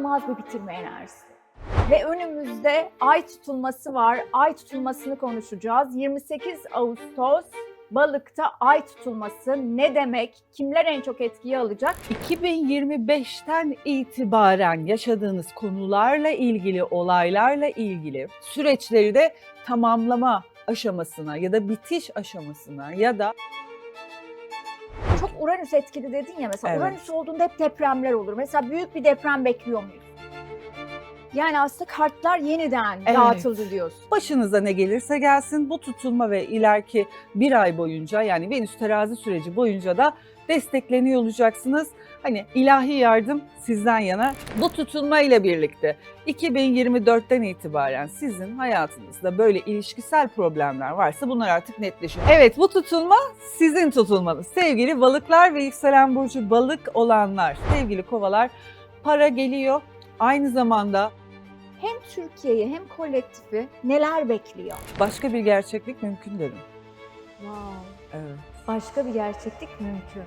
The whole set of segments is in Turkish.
İnanılmaz bir bitirme enerjisi. Ve önümüzde ay tutulması var. Ay tutulmasını konuşacağız. 28 Ağustos Balık'ta ay tutulması ne demek? Kimler en çok etkiyi alacak? 2025'ten itibaren yaşadığınız konularla ilgili, olaylarla ilgili süreçleri de tamamlama aşamasına ya da bitiş aşamasına ya da Çok Uranüs etkili dedin ya mesela. Evet. Uranüs olduğunda hep depremler olur. Mesela büyük bir deprem bekliyor muyuz? Yani aslında kartlar yeniden Evet. dağıtıldı diyorsun. başınıza ne gelirse gelsin bu tutulma ve ileriki bir ay boyunca, yani Venüs terazi süreci boyunca da destekleniyor olacaksınız. Hani ilahi yardım sizden yana. Bu tutulma ile birlikte 2024'ten itibaren sizin hayatınızda böyle ilişkisel problemler varsa bunlar artık netleşiyor. Evet, bu tutulma sizin tutulmanız. Sevgili balıklar ve yükselen burcu balık olanlar, sevgili kovalar, para geliyor. Aynı zamanda Hem Türkiye'yi hem kolektifi neler bekliyor? başka bir gerçeklik mümkün dedim. Wow. Evet. Başka bir gerçeklik mümkün.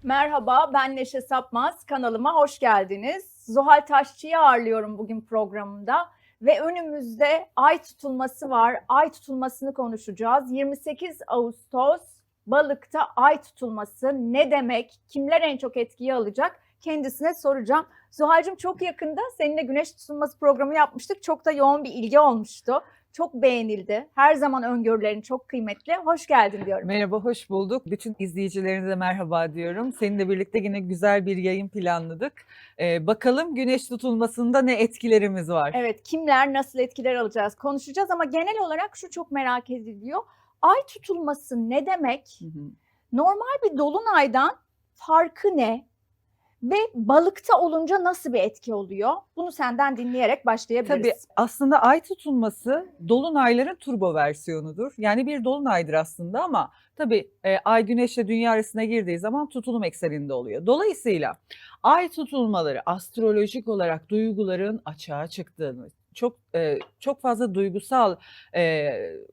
Merhaba, ben Neşe Sapmaz. Kanalıma hoş geldiniz. Zuhal Taşçı'yı ağırlıyorum bugün programımda. Ve önümüzde ay tutulması var. Ay tutulmasını konuşacağız. 28 Ağustos Balık'ta ay tutulması ne demek? Kimler en çok etkiyi alacak? Kendisine soracağım. Zuhal'cığım çok yakında seninle güneş tutulması programı yapmıştık. Çok da yoğun bir ilgi olmuştu. Çok beğenildi. Her zaman öngörülerin çok kıymetli. Hoş geldin diyorum. Merhaba, hoş bulduk. Bütün izleyicilerinize merhaba diyorum. Seninle birlikte yine güzel bir yayın planladık. Bakalım güneş tutulmasında ne etkilerimiz var? Evet, kimler nasıl etkiler alacağız konuşacağız ama genel olarak şu çok merak ediliyor. Ay tutulması ne demek? Hı hı. Normal bir dolunaydan farkı ne? Ve balıkta olunca nasıl bir etki oluyor? Bunu senden dinleyerek başlayabiliriz. Tabii aslında ay tutulması dolunayların turbo versiyonudur. Yani bir dolunaydır aslında ama tabii ay güneşle dünya arasına girdiği zaman tutulum ekseninde oluyor. Dolayısıyla ay tutulmaları astrolojik olarak duyguların açığa çıktığını, çok fazla duygusal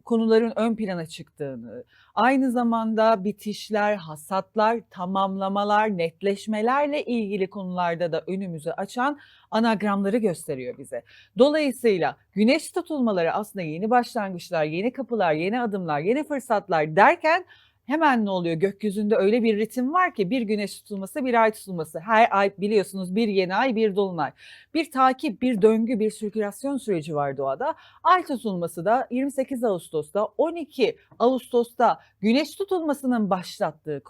konuların ön plana çıktığını, aynı zamanda bitişler, hasatlar, tamamlamalar, netleşmelerle ilgili konularda da önümüzü açan anagramları gösteriyor bize. Dolayısıyla güneş tutulmaları aslında yeni başlangıçlar, yeni kapılar, yeni adımlar, yeni fırsatlar derken hemen ne oluyor? Gökyüzünde öyle bir ritim var ki bir güneş tutulması, bir ay tutulması. Her ay biliyorsunuz bir yeni ay, bir dolunay. Bir takip, bir döngü, bir sirkülasyon süreci var doğada. Ay tutulması da 28 Ağustos'ta, 12 Ağustos'ta güneş tutulmasının başlattığı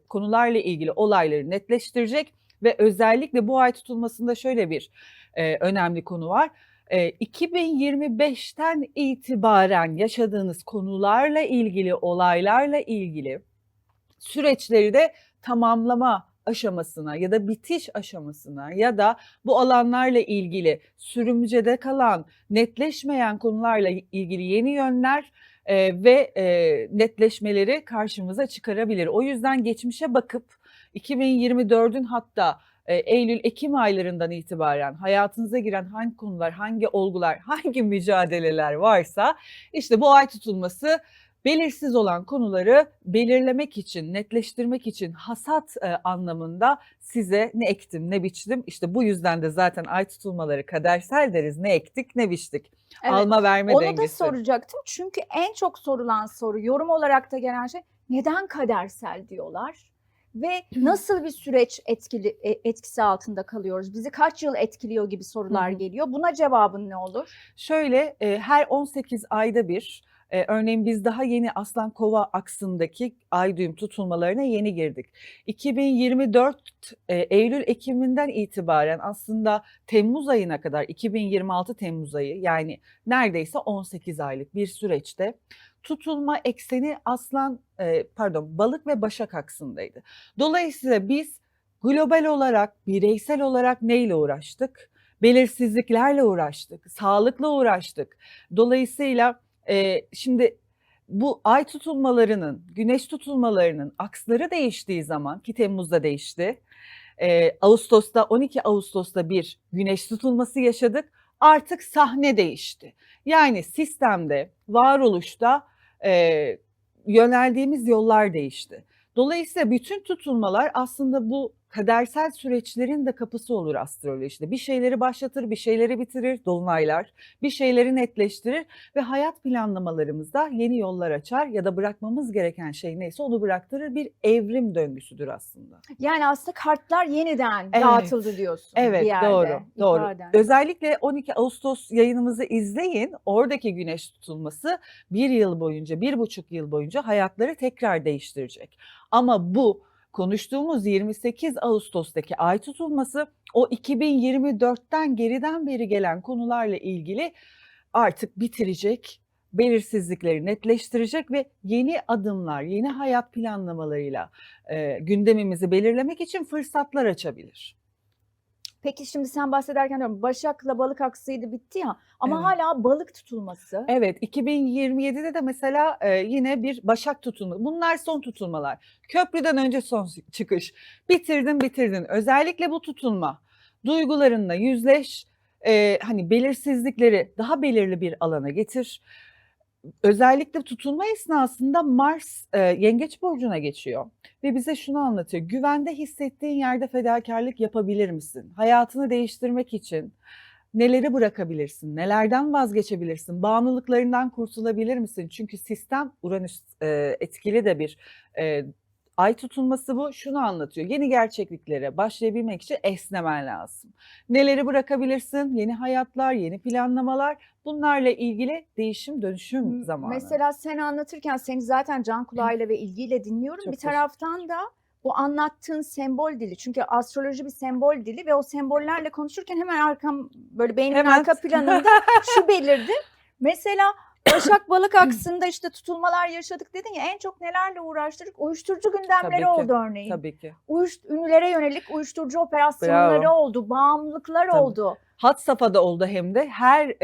konularla ilgili olayları netleştirecek. Ve özellikle bu ay tutulmasında şöyle bir önemli konu var. 2025'ten itibaren yaşadığınız konularla ilgili, olaylarla ilgili süreçleri de tamamlama aşamasına ya da bitiş aşamasına ya da bu alanlarla ilgili sürümcede kalan, netleşmeyen konularla ilgili yeni yönler ve netleşmeleri karşımıza çıkarabilir. O yüzden geçmişe bakıp 2024'ün hatta Eylül-Ekim aylarından itibaren hayatınıza giren hangi konular, hangi olgular, hangi mücadeleler varsa işte bu ay tutulması belirsiz olan konuları belirlemek için, netleştirmek için hasat anlamında size ne ektim, ne biçtim. İşte bu yüzden de zaten ay tutulmaları kadersel deriz. Ne ektik, ne biçtik. Evet, Alma verme onu dengesi. da soracaktım. Çünkü en çok sorulan soru, yorum olarak da gelen şey neden kadersel diyorlar? Ve nasıl bir süreç etkisi altında kalıyoruz? Bizi kaç yıl etkiliyor gibi sorular geliyor. Buna cevabın ne olur? Şöyle her 18 ayda bir, örneğin biz daha yeni Aslan Kova aksındaki ay düğüm tutulmalarına yeni girdik. 2024 Eylül-Ekim'inden itibaren aslında Temmuz ayına kadar 2026 Temmuz ayı, yani neredeyse 18 aylık bir süreçte tutulma ekseni Balık ve Başak aksındaydı. Dolayısıyla biz global olarak, bireysel olarak neyle uğraştık? Belirsizliklerle uğraştık, sağlıkla uğraştık. Dolayısıyla şimdi bu ay tutulmalarının, güneş tutulmalarının aksları değiştiği zaman, ki Temmuz'da değişti, Ağustos'ta, 12 Ağustos'ta bir güneş tutulması yaşadık. Artık sahne değişti. Yani sistemde, varoluşta yöneldiğimiz yollar değişti. Dolayısıyla bütün tutulmalar aslında bu kadersel süreçlerin de kapısı olur astrolojide. Bir şeyleri başlatır, bir şeyleri bitirir, dolunaylar, bir şeyleri netleştirir ve hayat planlamalarımızda yeni yollar açar ya da bırakmamız gereken şey neyse onu bıraktırır. Bir evrim döngüsüdür aslında. Yani aslında kartlar yeniden Evet. dağıtıldı diyorsun bir Evet, yerde. doğru. ifaden. Özellikle 12 Ağustos yayınımızı izleyin. Oradaki güneş tutulması 1 yıl boyunca, 1,5 yıl boyunca hayatları tekrar değiştirecek. Ama bu konuştuğumuz 28 Ağustos'taki ay tutulması o 2024'ten geriden beri gelen konularla ilgili artık bitirecek, belirsizlikleri netleştirecek ve yeni adımlar, yeni hayat planlamalarıyla gündemimizi belirlemek için fırsatlar açabilir. Peki şimdi sen bahsederken diyorum Başak'la Balık aksıydı bitti ya ama Evet. hala balık tutulması. Evet, 2027'de de mesela yine bir Başak tutulması. Bunlar son tutulmalar. Köprüden önce son çıkış. Bitirdin. Özellikle bu tutulma. Duygularınla yüzleş. Hani belirsizlikleri daha belirli bir alana getir. Özellikle tutulma esnasında Mars Yengeç burcuna geçiyor ve bize şunu anlatıyor. Güvende hissettiğin yerde fedakarlık yapabilir misin? Hayatını değiştirmek için neleri bırakabilirsin? Nelerden vazgeçebilirsin? Bağımlılıklarından kurtulabilir misin? Çünkü sistem Uranüs etkili de bir ay tutulması bu. Şunu anlatıyor. Yeni gerçekliklere başlayabilmek için esnemen lazım. Neleri bırakabilirsin? Yeni hayatlar, yeni planlamalar. Bunlarla ilgili değişim, dönüşüm zamanı. Mesela sen anlatırken seni zaten can kulağıyla ve ilgiyle dinliyorum. Çok Bir taraftan da bu anlattığın sembol dili. Çünkü astroloji bir sembol dili ve o sembollerle konuşurken hemen böyle beynimin Hemen. arka planında şu belirdi. Mesela Başak Balık aksında işte tutulmalar yaşadık dedin ya en çok nelerle uğraştırdık? Uyuşturucu gündemleri Tabii ki, oldu örneğin. Tabii ki. Ünlülere yönelik uyuşturucu operasyonları Bravo. oldu, bağımlılıklar Tabii. oldu. Had safhada oldu hem de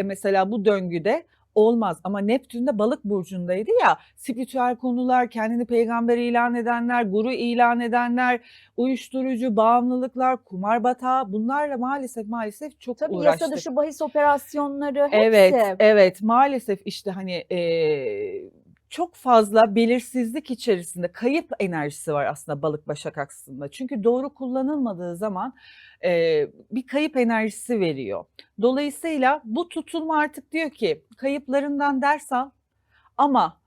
mesela bu döngüde olmaz ama Neptün'de Balık burcundaydı ya, spiritüel konular, kendini peygamber ilan edenler, guru ilan edenler, uyuşturucu, bağımlılıklar, kumar batağı, bunlarla maalesef çok Tabii uğraştık. yasa dışı bahis operasyonları Evet, hepsi. evet maalesef işte hani çok fazla belirsizlik içerisinde kayıp enerjisi var aslında Balık Başak aksında. Çünkü doğru kullanılmadığı zaman bir kayıp enerjisi veriyor. Dolayısıyla bu tutulma artık diyor ki kayıplarından ders al ama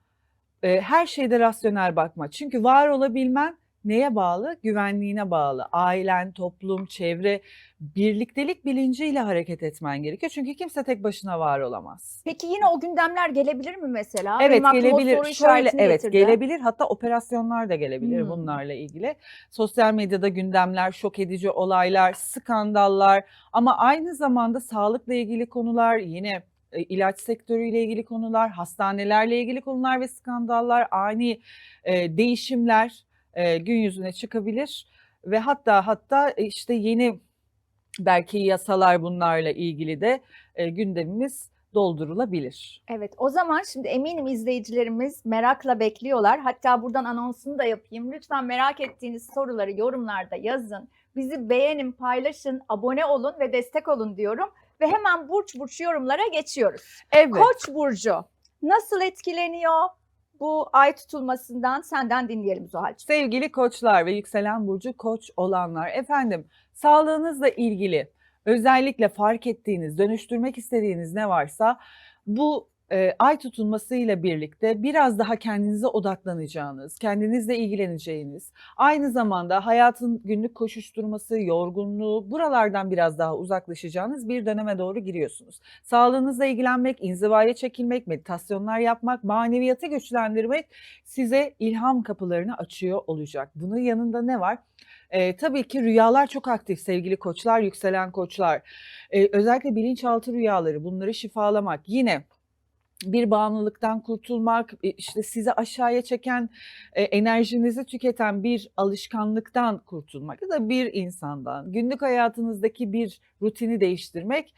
her şeyde rasyonel bakma. Çünkü var olabilmen neye bağlı? Güvenliğine bağlı. Ailen, toplum, çevre, birliktelik bilinciyle hareket etmen gerekiyor. Çünkü kimse tek başına var olamaz. Peki yine o gündemler gelebilir mi mesela? Evet, Benim aklıma o gelebilir. soru işaretini Evet, getirdi. gelebilir. Hatta operasyonlar da gelebilir Hmm. bunlarla ilgili. Sosyal medyada gündemler, şok edici olaylar, skandallar ama aynı zamanda sağlıkla ilgili konular, yine ilaç sektörüyle ilgili konular, hastanelerle ilgili konular ve skandallar, ani değişimler gün yüzüne çıkabilir ve hatta işte yeni belki yasalar bunlarla ilgili de gündemimiz doldurulabilir. Evet, o zaman şimdi eminim izleyicilerimiz merakla bekliyorlar. Hatta buradan anonsunu da yapayım. Lütfen merak ettiğiniz soruları yorumlarda yazın. Bizi beğenin, paylaşın, abone olun ve destek olun diyorum. Ve hemen burç yorumlara geçiyoruz. Evet. Koç burcu nasıl etkileniyor bu ay tutulmasından? Senden dinleyelim Zuhal'cığım. Sevgili koçlar ve yükselen burcu koç olanlar, efendim sağlığınızla ilgili özellikle fark ettiğiniz, dönüştürmek istediğiniz ne varsa bu ay tutulmasıyla birlikte biraz daha kendinize odaklanacağınız, kendinizle ilgileneceğiniz, aynı zamanda hayatın günlük koşuşturması, yorgunluğu, buralardan biraz daha uzaklaşacağınız bir döneme doğru giriyorsunuz. Sağlığınızla ilgilenmek, inzivaya çekilmek, meditasyonlar yapmak, maneviyatı güçlendirmek size ilham kapılarını açıyor olacak. Bunun yanında ne var? Tabii ki rüyalar çok aktif sevgili koçlar, yükselen koçlar. Özellikle bilinçaltı rüyaları, bunları şifalamak, yine bir bağımlılıktan kurtulmak, işte sizi aşağıya çeken, enerjinizi tüketen bir alışkanlıktan kurtulmak ya da bir insandan, günlük hayatınızdaki bir rutini değiştirmek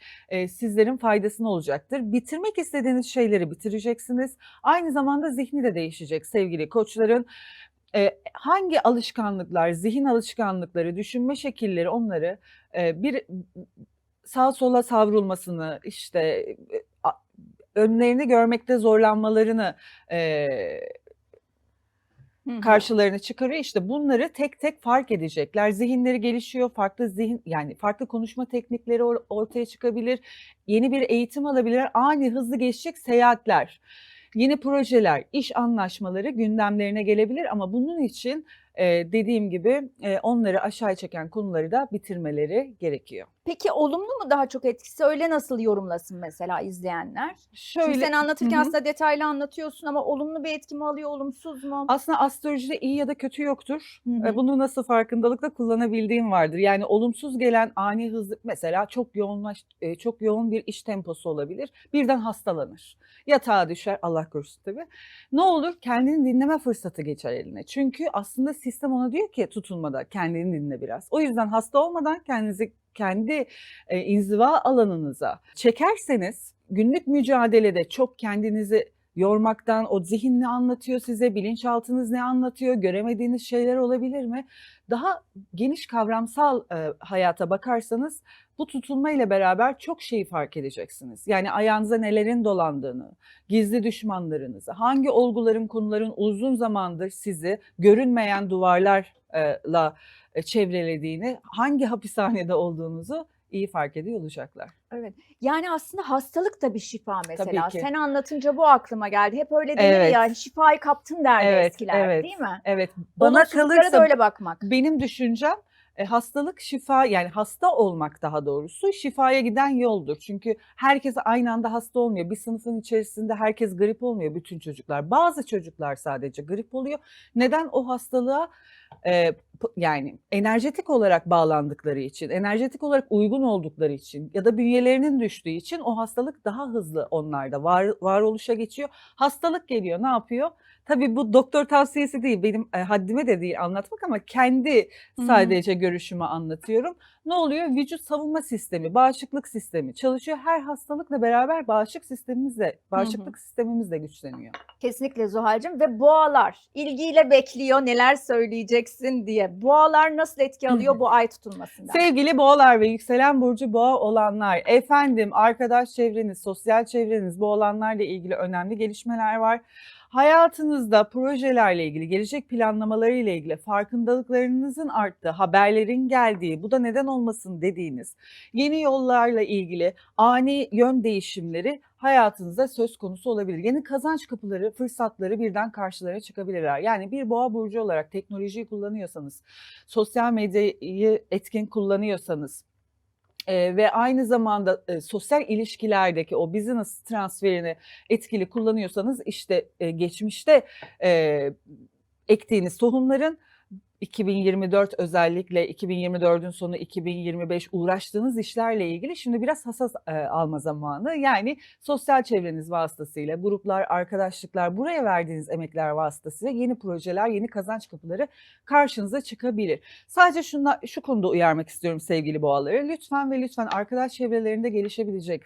sizlerin faydasına olacaktır. Bitirmek istediğiniz şeyleri bitireceksiniz. Aynı zamanda zihni de değişecek sevgili koçların. Hangi alışkanlıklar, zihin alışkanlıkları, düşünme şekilleri onları bir sağa sola savrulmasını, işte önlerini görmekte zorlanmalarını Hı hı. karşılarına çıkarıyor. İşte bunları tek tek fark edecekler. Zihinleri gelişiyor. Farklı yani farklı konuşma teknikleri ortaya çıkabilir. Yeni bir eğitim alabilirler. Ani hızlı geçecek seyahatler, yeni projeler, iş anlaşmaları gündemlerine gelebilir ama bunun için dediğim gibi onları aşağı çeken konuları da bitirmeleri gerekiyor. Peki olumlu mu daha çok etkisi? Öyle nasıl yorumlasın mesela izleyenler? Şimdi Şöyle, sen hı anlatırken hı. aslında detaylı anlatıyorsun ama olumlu bir etki mi alıyor, olumsuz mu? Aslında astrolojide iyi ya da kötü yoktur. Hı hı. Bunu nasıl farkındalıkla kullanabildiğim vardır. Yani olumsuz gelen ani hızlı mesela çok yoğun bir iş temposu olabilir. Birden hastalanır. Yatağa düşer, Allah korusun tabii. Ne olur? Kendini dinleme fırsatı geçer eline. Çünkü aslında sistem ona diyor ki tutulmada kendini dinle biraz. O yüzden hasta olmadan kendinizi kendi inziva alanınıza çekerseniz günlük mücadelede çok kendinizi yormaktan, o zihin ne anlatıyor size, bilinçaltınız ne anlatıyor, göremediğiniz şeyler olabilir mi? Daha geniş kavramsal hayata bakarsanız bu tutulma ile beraber çok şeyi fark edeceksiniz. Yani ayağınıza nelerin dolandığını, gizli düşmanlarınızı, hangi olguların, konuların uzun zamandır sizi görünmeyen duvarlarla çevrelediğini, hangi hapishanede olduğunuzu iyi fark ediyor olacaklar. Evet. Yani aslında hastalık da bir şifa Tabii mesela. ki. Sen anlatınca bu aklıma geldi. Hep öyle denir ya, Evet. hani şifayı kaptın derdi Evet, eskiler, evet, değil mi? evet. Bana Olumsuzluklara da kalırsa öyle bakmak. benim düşüncem hastalık şifa yani hasta olmak daha doğrusu şifaya giden yoldur. Çünkü herkes aynı anda hasta olmuyor. Bir sınıfın içerisinde herkes grip olmuyor bütün çocuklar. Bazı çocuklar sadece grip oluyor. Neden? O hastalığa yani enerjetik olarak bağlandıkları için, enerjetik olarak uygun oldukları için ya da bünyelerinin düştüğü için o hastalık daha hızlı onlarda varoluşa geçiyor. Hastalık geliyor, ne yapıyor? Tabii bu doktor tavsiyesi değil, benim haddime de değil anlatmak ama kendi Hı hı. sadece görüşümü anlatıyorum. Ne oluyor? Vücut savunma sistemi, bağışıklık sistemi çalışıyor. Her hastalıkla beraber bağışıklık sistemimiz de güçleniyor. Kesinlikle Zuhal'cığım ve boğalar ilgiyle bekliyor neler söyleyeceksin diye. Boğalar nasıl etki alıyor bu ay tutulmasından? Sevgili boğalar ve yükselen burcu boğa olanlar, efendim arkadaş çevreniz, sosyal çevreniz, bu olanlarla ilgili önemli gelişmeler var. Hayatınızda projelerle ilgili, gelecek planlamaları ile ilgili farkındalıklarınızın arttığı, haberlerin geldiği, bu da neden olmasın dediğiniz yeni yollarla ilgili ani yön değişimleri hayatınızda söz konusu olabilir. Yeni kazanç kapıları, fırsatları birden karşılarına çıkabilirler. Yani bir boğa burcu olarak teknolojiyi kullanıyorsanız, sosyal medyayı etkin kullanıyorsanız ve aynı zamanda sosyal ilişkilerdeki o business transferini etkili kullanıyorsanız işte geçmişte ektiğiniz tohumların 2024 özellikle 2024'ün sonu 2025 uğraştığınız işlerle ilgili şimdi biraz hasas alma zamanı. Yani sosyal çevreniz vasıtasıyla gruplar, arkadaşlıklar, buraya verdiğiniz emekler vasıtasıyla yeni projeler, yeni kazanç kapıları karşınıza çıkabilir. Sadece şu konuda uyarmak istiyorum sevgili boğaları. Lütfen ve lütfen arkadaş çevrelerinde gelişebilecek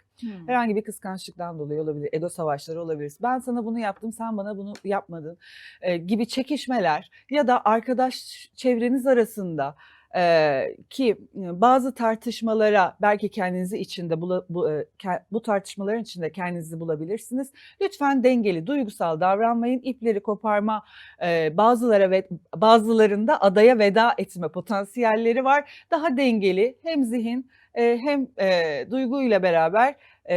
herhangi bir kıskançlıktan dolayı olabilir, ego savaşları olabilir. Ben sana bunu yaptım, sen bana bunu yapmadın gibi çekişmeler ya da arkadaş çevreniz arasında ki bazı tartışmalara belki kendinizi içinde bu tartışmaların içinde kendinizi bulabilirsiniz. Lütfen dengeli, duygusal davranmayın. İpleri koparma, bazılarında adaya veda etme potansiyelleri var. Daha dengeli hem zihin hem duyguyla beraber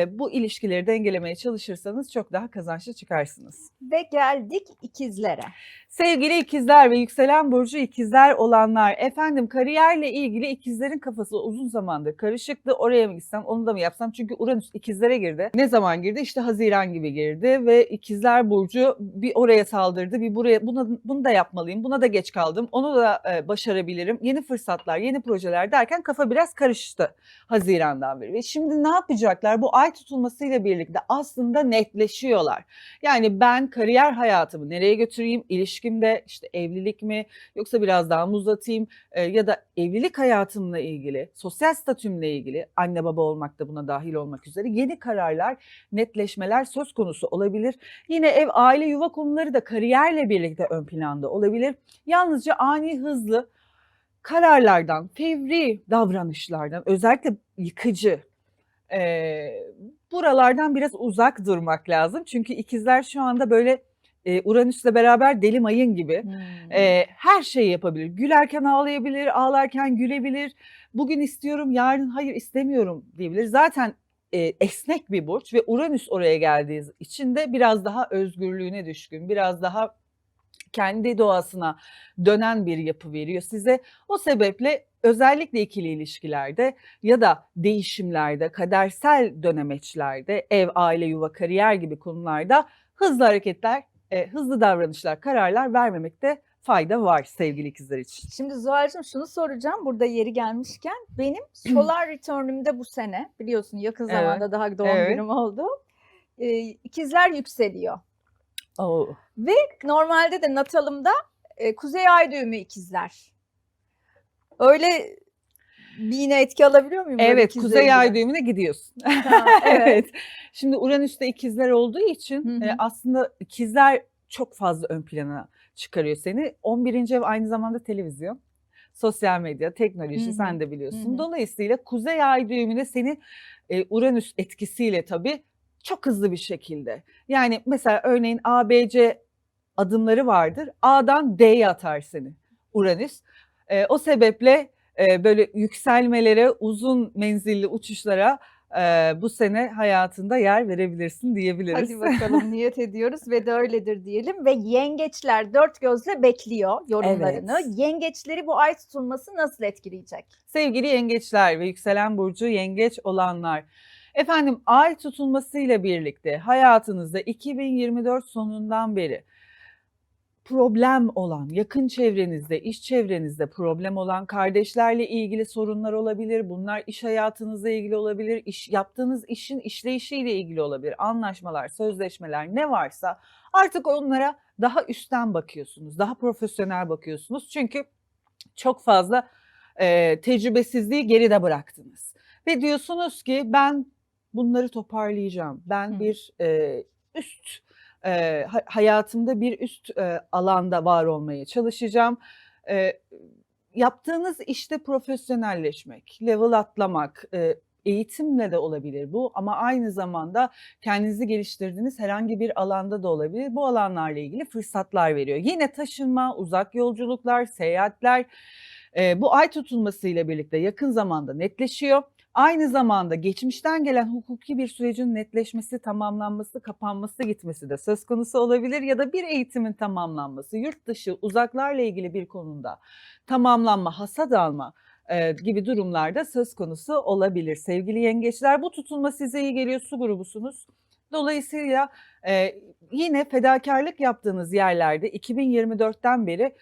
bu ilişkileri dengelemeye çalışırsanız çok daha kazançlı çıkarsınız. Ve geldik ikizlere. Sevgili ikizler ve yükselen burcu ikizler olanlar, efendim kariyerle ilgili ikizlerin kafası uzun zamandır karışıktı. Oraya mı gitsem, onu da mı yapsam? Çünkü Uranüs ikizlere girdi. Ne zaman girdi? İşte Haziran gibi girdi ve ikizler burcu bir oraya saldırdı, bir buraya, bunu da yapmalıyım, buna da geç kaldım, onu da başarabilirim. Yeni fırsatlar, yeni projeler derken kafa biraz karıştı Haziran'dan beri. Ve şimdi ne yapacaklar? Bu ay tutulmasıyla birlikte aslında netleşiyorlar. Yani ben kariyer hayatımı nereye götüreyim? İlişkimde işte evlilik mi yoksa biraz daha mı uzatayım ya da evlilik hayatımla ilgili, sosyal statümle ilgili anne baba olmak da buna dahil olmak üzere yeni kararlar, netleşmeler söz konusu olabilir. Yine ev, aile, yuva konuları da kariyerle birlikte ön planda olabilir. Yalnızca ani, hızlı kararlardan, fevri davranışlardan, özellikle yıkıcı buralardan biraz uzak durmak lazım. Çünkü ikizler şu anda böyle Uranüs'le beraber deli mayın gibi. Hmm. Her şeyi yapabilir. Gülerken ağlayabilir, ağlarken gülebilir. Bugün istiyorum, yarın hayır istemiyorum diyebilir. Zaten esnek bir burç ve Uranüs oraya geldiği için de biraz daha özgürlüğüne düşkün, biraz daha kendi doğasına dönen bir yapı veriyor size. O sebeple özellikle ikili ilişkilerde ya da değişimlerde, kadersel dönemeçlerde, ev, aile, yuva, kariyer gibi konularda hızlı hareketler, hızlı davranışlar, kararlar vermemekte fayda var sevgili ikizler için. Şimdi Zuhal'cığım şunu soracağım burada yeri gelmişken. Benim solar return'ümde bu sene biliyorsun yakın Evet, zamanda daha doğum evet. günüm oldu. İkizler yükseliyor. Oo. Ve normalde de natalımda Kuzey Ay düğümü ikizler. Öyle bir yine etki alabiliyor muyum? böyle Evet, ikizle Kuzey Ay ilgili? düğümüne gidiyorsun. Ha, evet. Evet. Şimdi Uranüs'te ikizler olduğu için Hı hı. aslında ikizler çok fazla ön plana çıkarıyor seni. 11. ev aynı zamanda televizyon, sosyal medya, teknoloji, Hı hı. sen de Hı biliyorsun. hı. Dolayısıyla Kuzey Ay düğümüne seni Uranüs etkisiyle tabii çok hızlı bir şekilde. Yani mesela örneğin ABC adımları vardır. A'dan D'ye atar seni Uranüs. O sebeple böyle yükselmelere, uzun menzilli uçuşlara bu sene hayatında yer verebilirsin diyebiliriz. Hadi bakalım niyet ediyoruz ve de öyledir diyelim. Ve yengeçler dört gözle bekliyor yorumlarını. Evet. Yengeçleri bu ay tutulması nasıl etkileyecek? Sevgili yengeçler ve yükselen burcu yengeç olanlar. Efendim ay tutulmasıyla birlikte hayatınızda 2024 sonundan beri problem olan, yakın çevrenizde, iş çevrenizde problem olan, kardeşlerle ilgili sorunlar olabilir. Bunlar iş hayatınızla ilgili olabilir, yaptığınız işin işleyişiyle ilgili olabilir. Anlaşmalar, sözleşmeler ne varsa artık onlara daha üstten bakıyorsunuz, daha profesyonel bakıyorsunuz. Çünkü çok fazla tecrübesizliği geride bıraktınız. Ve diyorsunuz ki ben bunları toparlayacağım. Ben bir üst hayatımda bir üst alanda var olmaya çalışacağım. Yaptığınız işte profesyonelleşmek, level atlamak, eğitimle de olabilir bu ama aynı zamanda kendinizi geliştirdiğiniz herhangi bir alanda da olabilir. Bu alanlarla ilgili fırsatlar veriyor. Yine taşınma, uzak yolculuklar, seyahatler bu ay tutulmasıyla birlikte yakın zamanda netleşiyor. Aynı zamanda geçmişten gelen hukuki bir sürecin netleşmesi, tamamlanması, kapanması, gitmesi de söz konusu olabilir ya da bir eğitimin tamamlanması, yurt dışı, uzaklarla ilgili bir konuda tamamlanma, hasat alma gibi durumlarda söz konusu olabilir. Sevgili yengeçler, bu tutulma size iyi geliyor, su grubusunuz. Dolayısıyla yine fedakarlık yaptığınız yerlerde 2024'ten beri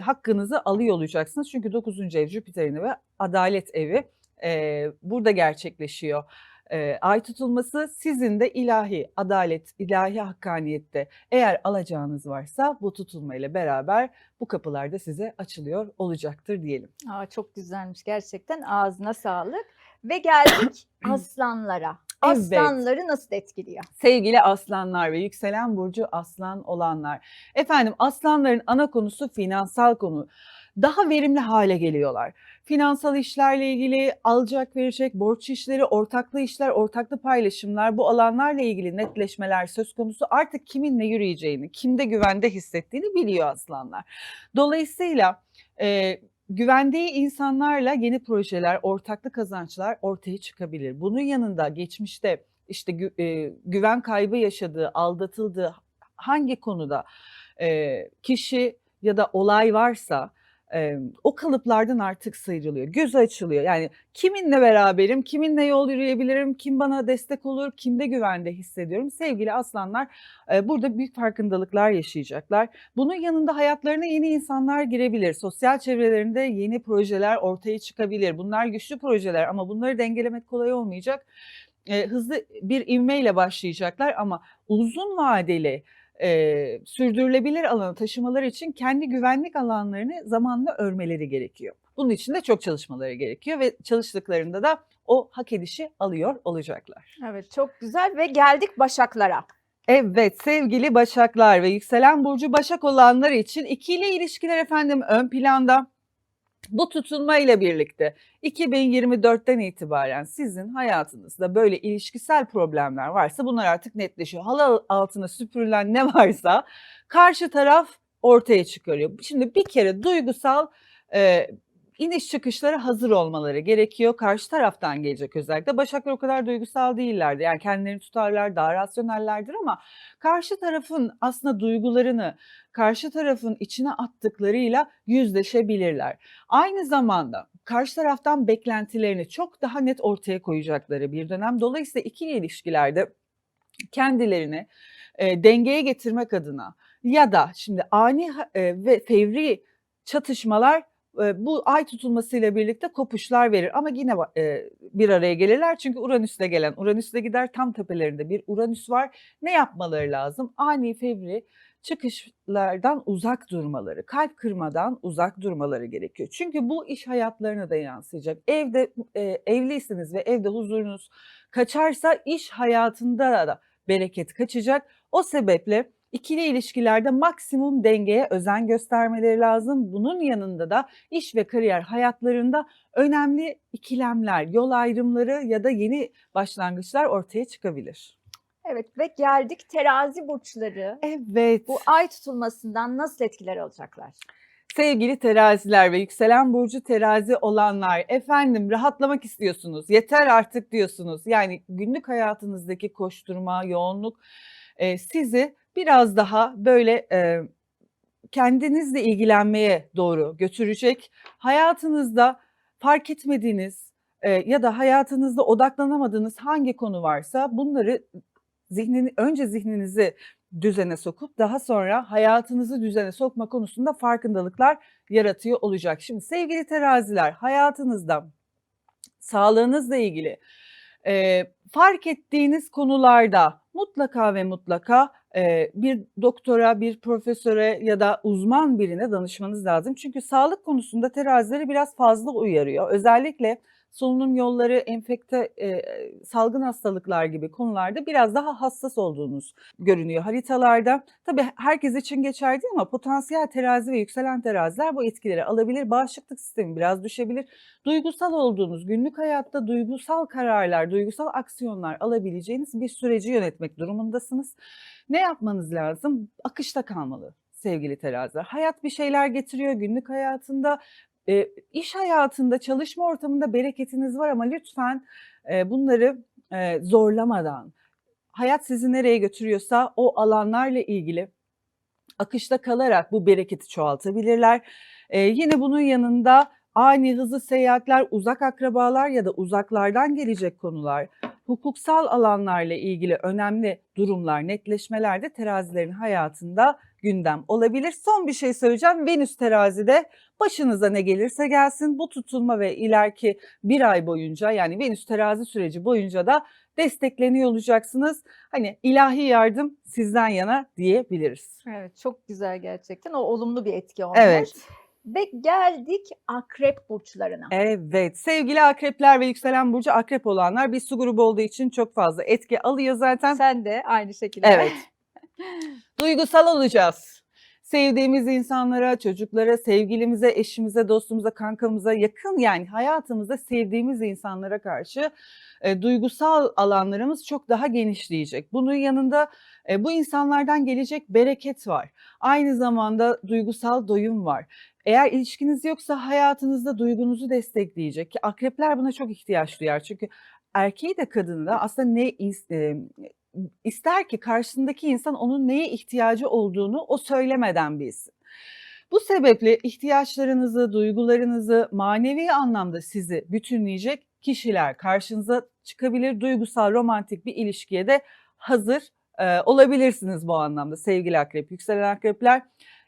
hakkınızı alıyor olacaksınız. Çünkü 9. ev Jüpiter'in ve adalet evi burada gerçekleşiyor. Ay tutulması sizin de ilahi adalet, ilahi hakkaniyette eğer alacağınız varsa bu tutulmayla beraber bu kapılar da size açılıyor olacaktır diyelim. Aa, çok güzelmiş gerçekten, ağzına sağlık. Ve geldik aslanlara. Evet. Aslanları nasıl etkiliyor? Sevgili aslanlar ve yükselen burcu aslan olanlar. Efendim aslanların ana konusu finansal konu. Daha verimli hale geliyorlar. Finansal işlerle ilgili alacak verecek, borç işleri, ortaklı işler, ortaklı paylaşımlar bu alanlarla ilgili netleşmeler söz konusu. Artık kiminle yürüyeceğini, kimde güvende hissettiğini biliyor aslanlar. Dolayısıyla güvendiği insanlarla yeni projeler, ortaklı kazançlar ortaya çıkabilir. Bunun yanında geçmişte işte güven kaybı yaşadığı, aldatıldığı hangi konuda kişi ya da olay varsa o kalıplardan artık sıyrılıyor, gözü açılıyor. Yani kiminle beraberim, kiminle yol yürüyebilirim, kim bana destek olur, kimde güvende hissediyorum. Sevgili aslanlar burada büyük farkındalıklar yaşayacaklar. Bunun yanında hayatlarına yeni insanlar girebilir. Sosyal çevrelerinde yeni projeler ortaya çıkabilir. Bunlar güçlü projeler ama bunları dengelemek kolay olmayacak. Hızlı bir ivmeyle başlayacaklar ama uzun vadeli sürdürülebilir alana taşımaları için kendi güvenlik alanlarını zamanla örmeleri gerekiyor. Bunun için de çok çalışmaları gerekiyor ve çalıştıklarında da o hak edişi alıyor olacaklar. Evet, çok güzel ve geldik Başaklara. Evet sevgili Başaklar ve yükselen burcu Başak olanlar için ikili ilişkiler efendim ön planda. Bu tutulma ile birlikte 2024'ten itibaren sizin hayatınızda böyle ilişkisel problemler varsa bunlar artık netleşiyor. Halı altına süpürülen ne varsa karşı taraf ortaya çıkarıyor. Şimdi bir kere duygusal iniş çıkışlara hazır olmaları gerekiyor. Karşı taraftan gelecek özellikle. Başaklar o kadar duygusal değillerdi. Yani kendilerini tutarlar, daha rasyonellerdir ama karşı tarafın aslında duygularını karşı tarafın içine attıklarıyla yüzleşebilirler. Aynı zamanda karşı taraftan beklentilerini çok daha net ortaya koyacakları bir dönem. Dolayısıyla ikili ilişkilerde kendilerini dengeye getirmek adına ya da şimdi ani ve fevri çatışmalar bu ay tutulmasıyla birlikte kopuşlar verir ama yine bir araya gelirler çünkü Uranüs'le gelen Uranüs'le gider, tam tepelerinde bir Uranüs var. Ne yapmaları lazım? Ani fevri çıkışlardan uzak durmaları, kalp kırmadan uzak durmaları gerekiyor. Çünkü bu iş hayatlarına da yansıyacak. Evde evliyseniz ve evde huzurunuz kaçarsa iş hayatında da bereket kaçacak. O sebeple ikili ilişkilerde maksimum dengeye özen göstermeleri lazım. Bunun yanında da iş ve kariyer hayatlarında önemli ikilemler, yol ayrımları ya da yeni başlangıçlar ortaya çıkabilir. Evet ve geldik terazi burçları. Evet. Bu ay tutulmasından nasıl etkiler alacaklar? Sevgili teraziler ve yükselen burcu terazi olanlar, efendim rahatlamak istiyorsunuz, yeter artık diyorsunuz. Yani günlük hayatınızdaki koşturma, yoğunluk sizi biraz daha böyle kendinizle ilgilenmeye doğru götürecek. Hayatınızda fark etmediğiniz ya da hayatınızda odaklanamadığınız hangi konu varsa bunları önce zihninizi düzene sokup daha sonra hayatınızı düzene sokma konusunda farkındalıklar yaratıyor olacak. Şimdi sevgili teraziler, hayatınızda sağlığınızla ilgili fark ettiğiniz konularda mutlaka ve mutlaka bir doktora, bir profesöre ya da uzman birine danışmanız lazım. Çünkü sağlık konusunda terazileri biraz fazla uyarıyor. Özellikle solunum yolları, enfekte, salgın hastalıklar gibi konularda biraz daha hassas olduğunuz görünüyor haritalarda. Tabii herkes için geçerli değil ama potansiyel terazi ve yükselen teraziler bu etkileri alabilir. Bağışıklık sistemi biraz düşebilir. Duygusal olduğunuz, günlük hayatta duygusal kararlar, duygusal aksiyonlar alabileceğiniz bir süreci yönetmek durumundasınız. Ne yapmanız lazım? Akışta kalmalı sevgili teraziler. Hayat bir şeyler getiriyor günlük hayatında. İş hayatında, çalışma ortamında bereketiniz var ama lütfen bunları zorlamadan, hayat sizi nereye götürüyorsa o alanlarla ilgili akışta kalarak bu bereketi çoğaltabilirler. Yine bunun yanında ani hızlı seyahatler, uzak akrabalar ya da uzaklardan gelecek konular, hukuksal alanlarla ilgili önemli durumlar, netleşmeler de terazilerin hayatında gündem olabilir. Son bir şey söyleyeceğim. Venüs terazide, başınıza ne gelirse gelsin bu tutulma ve ileriki bir ay boyunca, yani Venüs terazi süreci boyunca da destekleniyor olacaksınız. Hani ilahi yardım sizden yana diyebiliriz. Evet, çok güzel gerçekten. O olumlu bir etki olmuş. Evet. Ve geldik akrep burçlarına. Evet, sevgili akrepler ve yükselen burcu akrep olanlar bir su grubu olduğu için çok fazla etki alıyor zaten. Sen de aynı şekilde. Evet. Duygusal olacağız. Sevdiğimiz insanlara, çocuklara, sevgilimize, eşimize, dostumuza, kankamıza, yakın yani hayatımızda sevdiğimiz insanlara karşı duygusal alanlarımız çok daha genişleyecek. Bunun yanında bu insanlardan gelecek bereket var. Aynı zamanda duygusal doyum var. Eğer ilişkiniz yoksa hayatınızda duygunuzu destekleyecek ki akrepler buna çok ihtiyaç duyar. Çünkü erkeği de kadını da aslında ister ki karşısındaki insan onun neye ihtiyacı olduğunu o söylemeden bilsin. Bu sebeple ihtiyaçlarınızı, duygularınızı manevi anlamda sizi bütünleyecek kişiler karşınıza çıkabilir. Duygusal, romantik bir ilişkiye de hazır olabilirsiniz bu anlamda sevgili akrep, yükselen akrepler.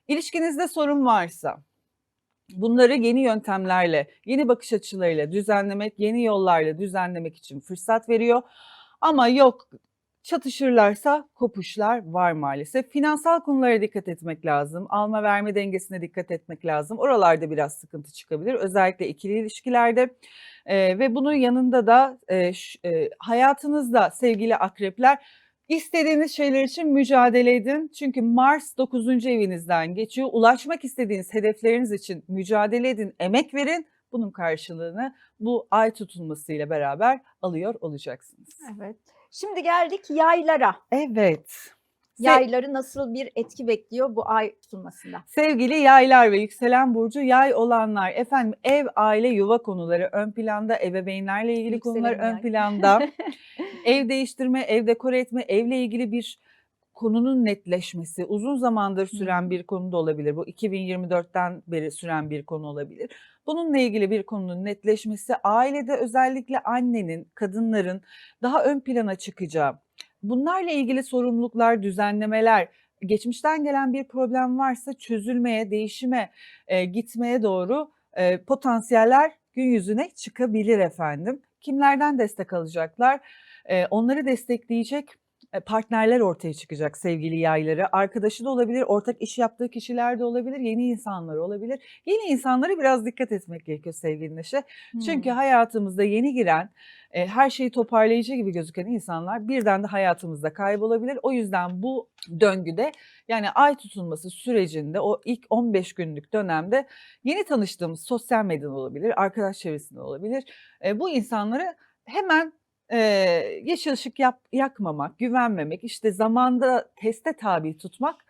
İlişkinizde sorun varsa bunları yeni yöntemlerle, yeni bakış açılarıyla düzenlemek, yeni yollarla düzenlemek için fırsat veriyor. Ama yok, çatışırlarsa kopuşlar var maalesef. Finansal konulara dikkat etmek lazım. Alma verme dengesine dikkat etmek lazım. Oralarda biraz sıkıntı çıkabilir. Özellikle ikili ilişkilerde. Ve bunun yanında da hayatınızda sevgili akrepler İstediğiniz şeyler için mücadele edin. Çünkü Mars 9. evinizden geçiyor. Ulaşmak istediğiniz hedefleriniz için mücadele edin, emek verin. Bunun karşılığını bu ay tutulmasıyla beraber alıyor olacaksınız. Evet. Şimdi geldik yaylara. Evet. Yayları nasıl bir etki bekliyor bu ay tutulmasında? Sevgili yaylar ve yükselen burcu yay olanlar, efendim ev, aile, yuva konuları ön planda, ebeveynlerle ilgili konular Yükselenim ön yay. planda. Ev değiştirme, ev dekore etme, evle ilgili bir konunun netleşmesi, uzun zamandır süren bir konu da olabilir. Bu 2024'ten beri süren bir konu olabilir. Bununla ilgili bir konunun netleşmesi, ailede özellikle annenin, kadınların daha ön plana çıkacağı, bunlarla ilgili sorumluluklar, düzenlemeler, geçmişten gelen bir problem varsa çözülmeye, değişime, gitmeye doğru potansiyeller gün yüzüne çıkabilir efendim. Kimlerden destek alacaklar? Onları destekleyecek partnerler ortaya çıkacak sevgili yayları. Arkadaşı da olabilir, ortak iş yaptığı kişiler de olabilir, yeni insanlar olabilir. Yeni insanlara biraz dikkat etmek gerekiyor sevgili Neşe. Çünkü hayatımızda yeni giren, her şeyi toparlayıcı gibi gözüken insanlar birden de hayatımızda kaybolabilir. O yüzden bu döngüde, yani ay tutulması sürecinde, o ilk 15 günlük dönemde yeni tanıştığımız sosyal medyadan olabilir, arkadaş çevresinden olabilir. Bu insanları hemen yeşil ışık yakmamak, güvenmemek, işte zamanda teste tabi tutmak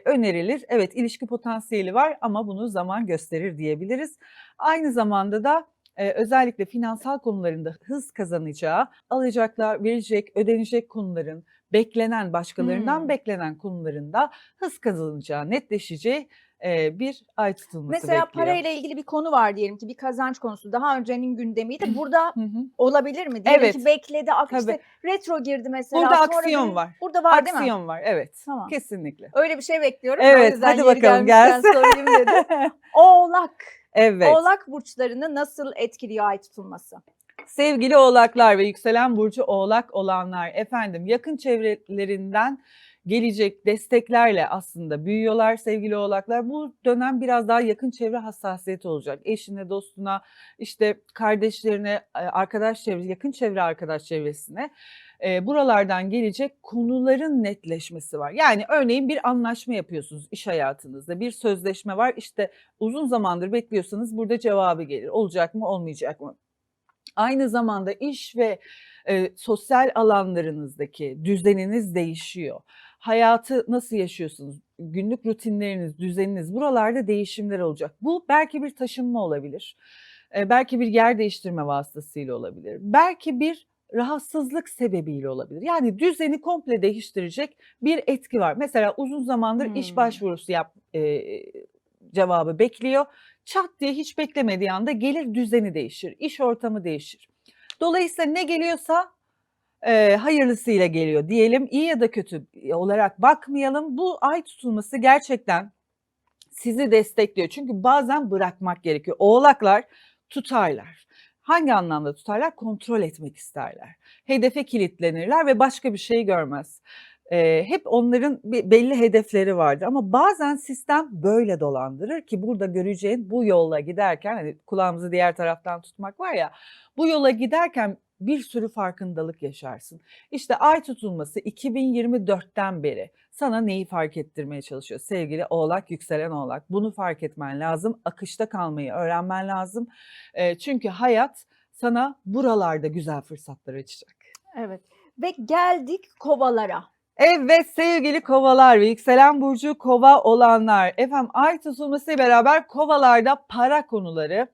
önerilir. Evet, ilişki potansiyeli var ama bunu zaman gösterir diyebiliriz. Aynı zamanda da özellikle finansal konularında hız kazanacağı, alacaklar, verecek, ödenecek konuların, beklenen, başkalarından beklenen konularında hız kazanacağı, netleşeceği bir ay tutulması Mesela bekliyor. parayla ilgili bir konu var diyelim ki, bir kazanç konusu. Daha öncenin gündemiydi. Burada Hı hı. olabilir mi? Diyelim ki Evet, bekledi, tabii. işte retro girdi mesela. Burada Sonra aksiyon var. Burada var değil mi? Aksiyon var, evet. Tamam. Kesinlikle. Öyle bir şey bekliyorum da o Evet, yüzden hadi yeri bakalım gelmişken gelsin. sorayım dedim. Oğlak. Evet. Oğlak burçlarını nasıl etkiliyor ay tutulması? Sevgili oğlaklar ve yükselen burcu oğlak olanlar, efendim yakın çevrelerinden gelecek desteklerle aslında büyüyorlar sevgili oğlaklar. Bu dönem biraz daha yakın çevre hassasiyeti olacak. Eşine, dostuna, işte kardeşlerine, arkadaş çevresi, yakın çevre arkadaş çevresine buralardan gelecek konuların netleşmesi var. Yani örneğin bir anlaşma yapıyorsunuz iş hayatınızda, bir sözleşme var. İşte uzun zamandır bekliyorsanız burada cevabı gelir. Olacak mı, olmayacak mı? Aynı zamanda iş ve sosyal alanlarınızdaki düzeniniz değişiyor. Hayatı nasıl yaşıyorsunuz? Günlük rutinleriniz, düzeniniz, buralarda değişimler olacak. Bu belki bir taşınma olabilir. Belki bir yer değiştirme vasıtasıyla olabilir. Belki bir rahatsızlık sebebiyle olabilir. Yani düzeni komple değiştirecek bir etki var. Mesela uzun zamandır iş başvurusu cevabı bekliyor. Çat diye hiç beklemediği anda gelir, düzeni değişir, iş ortamı değişir. Dolayısıyla ne geliyorsa hayırlısıyla geliyor diyelim. İyi ya da kötü olarak bakmayalım. Bu ay tutulması gerçekten sizi destekliyor. Çünkü bazen bırakmak gerekiyor. Oğlaklar tutarlar. Hangi anlamda tutarlar? Kontrol etmek isterler. Hedefe kilitlenirler ve başka bir şey görmez. Hep onların belli hedefleri vardır ama bazen sistem böyle dolandırır ki burada göreceğin bu yolla giderken, hani kulağımızı diğer taraftan tutmak var ya, bu yola giderken bir sürü farkındalık yaşarsın. İşte ay tutulması 2024'ten beri sana neyi fark ettirmeye çalışıyor sevgili Oğlak, yükselen Oğlak? Bunu fark etmen lazım, akışta kalmayı öğrenmen lazım. Çünkü hayat sana buralarda güzel fırsatlar açacak. Evet. Ve geldik kovalara. Evet sevgili kovalar ve yükselen burcu kova olanlar. Efendim ay tutulmasıyla beraber kovalarda para konuları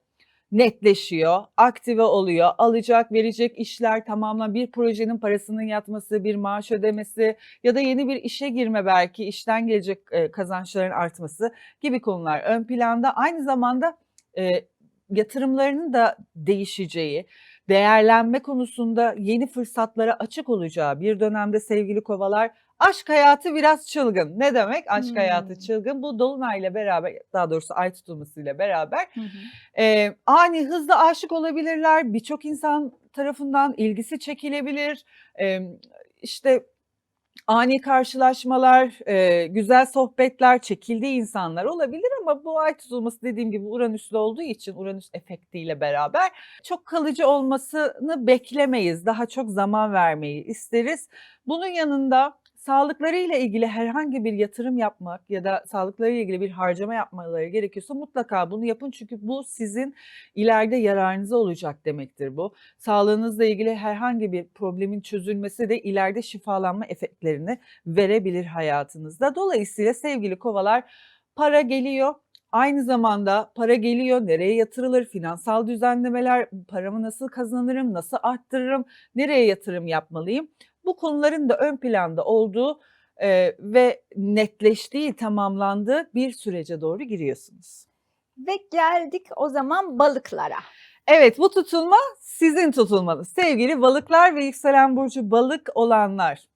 netleşiyor, aktive oluyor. Alacak, verecek işler tamamlan, bir projenin parasının yatması, bir maaş ödemesi ya da yeni bir işe girme, belki işten gelecek kazançların artması gibi konular ön planda. Aynı zamanda yatırımlarının da değişeceği, değerlenme konusunda yeni fırsatlara açık olacağı bir dönemde sevgili kovalar. Aşk hayatı biraz çılgın. Ne demek aşk hayatı çılgın? Bu dolunayla beraber, daha doğrusu ay tutulmasıyla beraber ani hızla aşık olabilirler. Birçok insan tarafından ilgisi çekilebilir. İşte ani karşılaşmalar, güzel sohbetler, çekildiği insanlar olabilir ama bu ay tutulması dediğim gibi Uranüs'le olduğu için Uranüs efektiyle beraber çok kalıcı olmasını beklemeyiz. Daha çok zaman vermeyi isteriz. Bunun yanında sağlıklarıyla ilgili herhangi bir yatırım yapmak ya da sağlıklarıyla ilgili bir harcama yapmaları gerekiyorsa mutlaka bunu yapın. Çünkü bu sizin ileride yararınıza olacak demektir bu. Sağlığınızla ilgili herhangi bir problemin çözülmesi de ileride şifalanma efektlerini verebilir hayatınızda. Dolayısıyla sevgili kovalar, para geliyor. Aynı zamanda para geliyor, nereye yatırılır, finansal düzenlemeler, paramı nasıl kazanırım, nasıl arttırırım, nereye yatırım yapmalıyım? Bu konuların da ön planda olduğu ve netleştiği, tamamlandığı bir sürece doğru giriyorsunuz. Ve geldik o zaman balıklara. Evet, bu tutulma sizin tutulmanız. Sevgili balıklar ve yükselen burcu balık olanlar.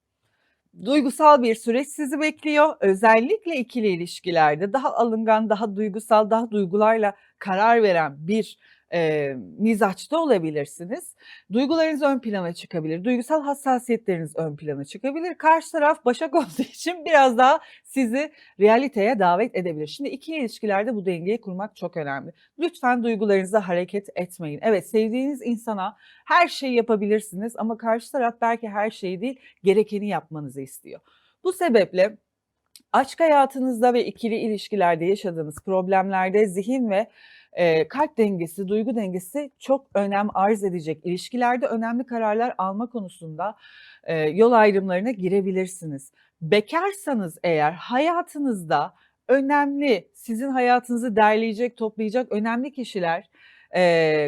Duygusal bir süreç sizi bekliyor. Özellikle ikili ilişkilerde daha alıngan, daha duygusal, daha duygularla karar veren bir mizaçta olabilirsiniz. Duygularınız ön plana çıkabilir. Duygusal hassasiyetleriniz ön plana çıkabilir. Karşı taraf Başak olduğu için biraz daha sizi realiteye davet edebilir. Şimdi ikili ilişkilerde bu dengeyi kurmak çok önemli. Lütfen duygularınızla hareket etmeyin. Evet, sevdiğiniz insana her şeyi yapabilirsiniz ama karşı taraf belki her şeyi değil, gerekeni yapmanızı istiyor. Bu sebeple aşk hayatınızda ve ikili ilişkilerde yaşadığınız problemlerde zihin ve kalp dengesi, duygu dengesi çok önem arz edecek. İlişkilerde önemli kararlar alma konusunda yol ayrımlarına girebilirsiniz. Bekarsanız eğer hayatınızda önemli, sizin hayatınızı derleyecek, toplayacak önemli kişiler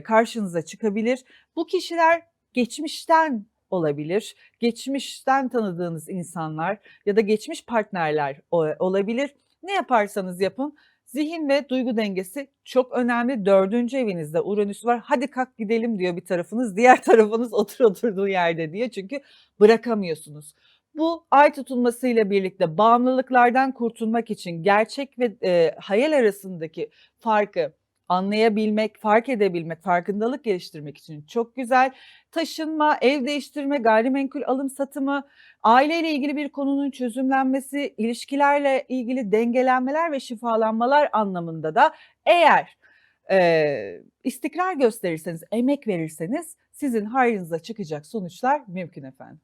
karşınıza çıkabilir. Bu kişiler geçmişten olabilir, geçmişten tanıdığınız insanlar ya da geçmiş partnerler olabilir. Ne yaparsanız yapın, zihin ve duygu dengesi çok önemli. 4. evinizde Uranüs var. Hadi kalk gidelim diyor bir tarafınız, diğer tarafınız oturduğu yerde diyor. Çünkü bırakamıyorsunuz. Bu ay tutulmasıyla birlikte bağımlılıklardan kurtulmak için gerçek ve hayal arasındaki farkı anlayabilmek, fark edebilmek, farkındalık geliştirmek için çok güzel. Taşınma, ev değiştirme, gayrimenkul alım satımı, aileyle ilgili bir konunun çözümlenmesi, ilişkilerle ilgili dengelenmeler ve şifalanmalar anlamında da eğer istikrar gösterirseniz, emek verirseniz sizin hayrınıza çıkacak sonuçlar mümkün efendim.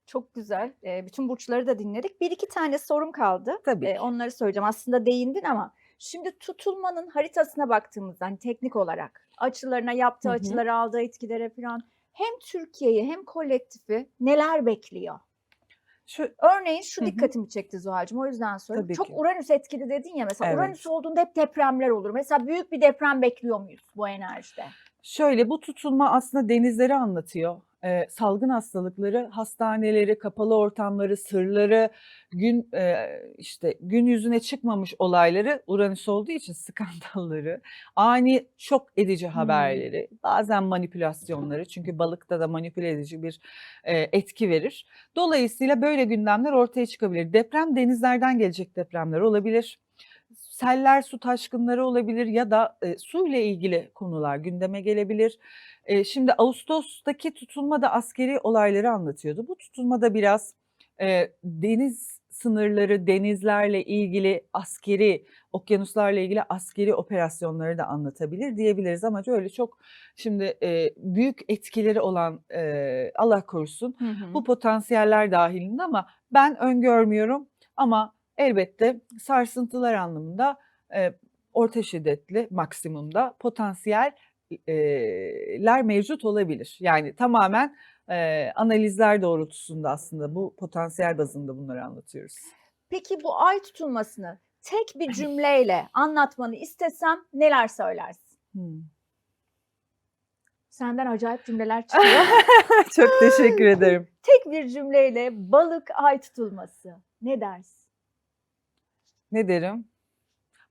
Çok güzel. Bütün burçları da dinledik. Bir iki tane sorum kaldı. Tabii. Onları söyleyeceğim. Aslında değindin ama şimdi tutulmanın haritasına baktığımızda hani teknik olarak açılarına, yaptığı Hı hı. açılara, aldığı etkilere falan hem Türkiye'yi hem kolektifi neler bekliyor? Örneğin şu Hı hı. dikkatimi çekti Zuhal'cığım, o yüzden soruyorum. Tabii Çok ki. Uranüs etkili dedin ya mesela. Evet. Uranüs olduğunda hep depremler olur. Mesela büyük bir deprem bekliyor muyuz bu enerjide? Şöyle, bu tutulma aslında denizleri anlatıyor. Salgın hastalıkları, hastaneleri, kapalı ortamları, sırları, gün yüzüne çıkmamış olayları Uranüs olduğu için skandalları, ani şok edici haberleri, bazen manipülasyonları çünkü balıkta da manipüle edici bir etki verir. Dolayısıyla böyle gündemler ortaya çıkabilir. Deprem denizlerden gelecek depremler olabilir. Seller, su taşkınları olabilir ya da su ile ilgili konular gündeme gelebilir. Şimdi ağustostaki tutulma da askeri olayları anlatıyordu. Bu tutulma da biraz deniz sınırları, denizlerle ilgili askeri, okyanuslarla ilgili askeri operasyonları da anlatabilir diyebiliriz. Ama öyle çok şimdi büyük etkileri olan Allah korusun bu potansiyeller dahilinde ama ben öngörmüyorum ama elbette sarsıntılar anlamında orta şiddetli maksimumda potansiyeller mevcut olabilir. Yani tamamen analizler doğrultusunda aslında bu potansiyel bazında bunları anlatıyoruz. Peki bu ay tutulmasını tek bir cümleyle anlatmanı istesem neler söylersin? Senden acayip cümleler çıkıyor. Çok teşekkür ederim. Tek bir cümleyle balık ay tutulması ne dersin? Ne derim?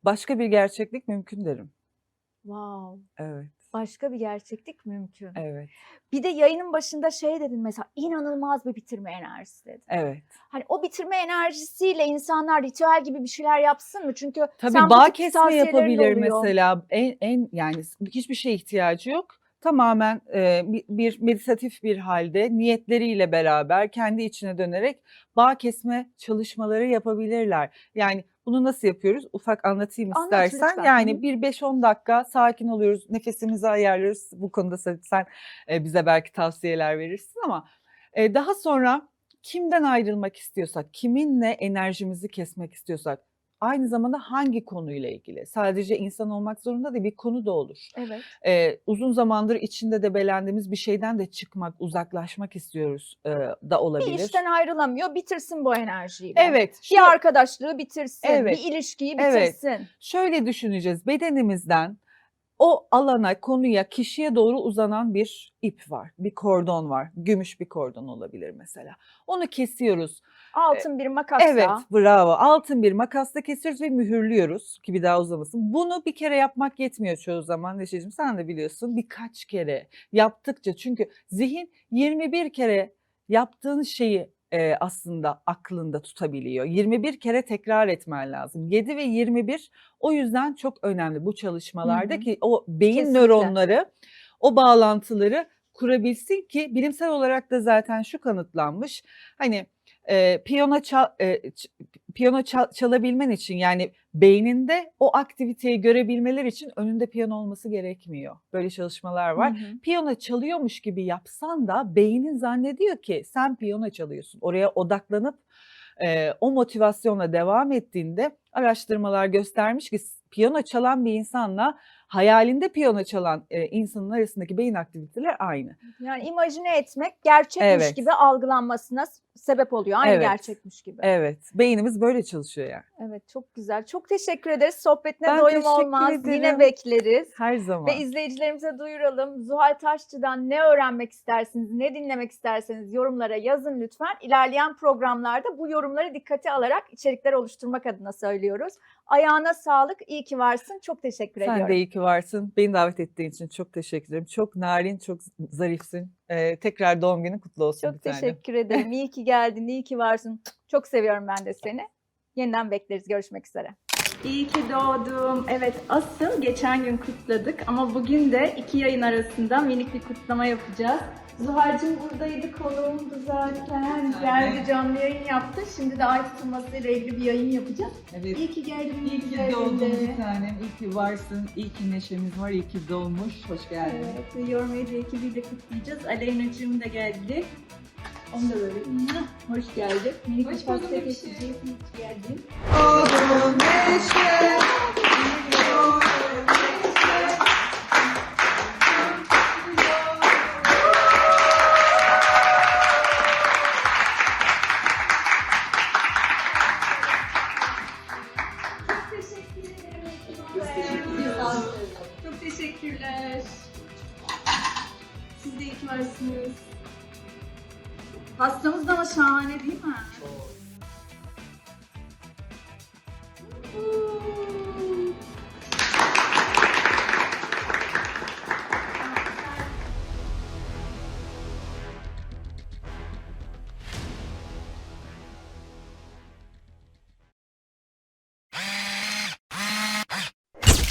Başka bir gerçeklik mümkün derim. Wow. Evet. Başka bir gerçeklik mümkün. Evet. Bir de yayının başında şey dedin mesela inanılmaz bir bitirme enerjisi dedin. Evet. Hani o bitirme enerjisiyle insanlar ritüel gibi bir şeyler yapsın mı? Çünkü Tabii sen bağ bu tip kesme tavsiyelerin yapabilir oluyor. mesela. En yani hiçbir şeye ihtiyacı yok. tamamen bir meditatif bir halde niyetleriyle beraber kendi içine dönerek bağ kesme çalışmaları yapabilirler. Yani bunu nasıl yapıyoruz? Ufak anlatayım Anlat istersen. lütfen. Yani bir 5-10 dakika sakin oluyoruz, nefesimizi ayarlıyoruz. Bu konuda sen bize belki tavsiyeler verirsin ama daha sonra kimden ayrılmak istiyorsak, kiminle enerjimizi kesmek istiyorsak, aynı zamanda hangi konuyla ilgili? Sadece insan olmak zorunda değil, bir konu da olur. Evet. Uzun zamandır içinde debelendiğimiz bir şeyden de çıkmak, uzaklaşmak istiyoruz da Bir olabilir. işten ayrılamıyor, bitirsin bu enerjiyle. Evet. Bir arkadaşlığı bitirsin, Evet. bir ilişkiyi Evet. bitirsin. Şöyle düşüneceğiz, bedenimizden o alana, konuya, kişiye doğru uzanan bir ip var, bir kordon var. Gümüş bir kordon olabilir mesela. Onu kesiyoruz. Altın bir makasla. Evet, bravo. Altın bir makasla kesiyoruz ve mühürlüyoruz ki bir daha uzamasın. Bunu bir kere yapmak yetmiyor çoğu zaman Neşeciğim, sen de biliyorsun. Birkaç kere yaptıkça, çünkü zihin 21 kere yaptığın şeyi aslında aklında tutabiliyor. 21 kere tekrar etmen lazım. 7 ve 21 o yüzden çok önemli bu çalışmalarda Hı hı. ki o beyin Kesinlikle. nöronları o bağlantıları kurabilsin ki bilimsel olarak da zaten şu kanıtlanmış. Hani piyano çalabilmen için, yani beyninde o aktiviteyi görebilmeleri için önünde piyano olması gerekmiyor. Böyle çalışmalar var. Hı hı. Piyano çalıyormuş gibi yapsan da beynin zannediyor ki sen piyano çalıyorsun. Oraya odaklanıp o motivasyonla devam ettiğinde araştırmalar göstermiş ki piyano çalan bir insanla hayalinde piyano çalan insanın arasındaki beyin aktiviteleri aynı. Yani imajine etmek gerçekmiş Evet. gibi algılanmasına sebep oluyor. Aynı Evet. gerçekmiş gibi. Evet, beynimiz böyle çalışıyor yani. Evet, çok güzel. Çok teşekkür ederiz. Sohbetine Ben doyum teşekkür olmaz. ederim. Yine bekleriz. Her zaman. Ve izleyicilerimize duyuralım. Zuhal Taşçı'dan ne öğrenmek istersiniz, ne dinlemek isterseniz yorumlara yazın lütfen. İlerleyen programlarda bu yorumları dikkate alarak içerikler oluşturmak adına söylüyoruz. Ayağına sağlık, iyi ki varsın. Çok teşekkür ediyorum. Sen de iyi ki varsın. Beni davet ettiğin için çok teşekkür ederim. Çok narin, çok zarifsin. Tekrar doğum günün kutlu olsun Çok bir tanem. teşekkür ederim. İyi ki geldin, iyi ki varsın. Çok seviyorum ben de seni. Yeniden bekleriz. Görüşmek üzere. İyi ki doğdum. Evet, asıl geçen gün kutladık ama bugün de 2 yayın arasında minik bir kutlama yapacağız. Zuhal'cığım buradaydı, konuğumdu zaten. Geldi, canlı yayın yaptı. Şimdi de ay tutulmasıyla ilgili bir yayın yapacağız. Evet. İyi ki geldin. İyi ki doğdun bir tanem. İyi ki varsın. İyi ki neşemiz var. İyi ki doğmuş. Hoş geldin. Evet, Your Media ekibiyle kutlayacağız. Aleyna'cığım da geldi. Onu da böyle hoş geldin. Minik bir pasta geçeceğiz. Hoş geldin. Doğdun neşe. Çok teşekkürler. Siz de iyi ki varsınız. Pastamız da ama şahane değil mi? Çok.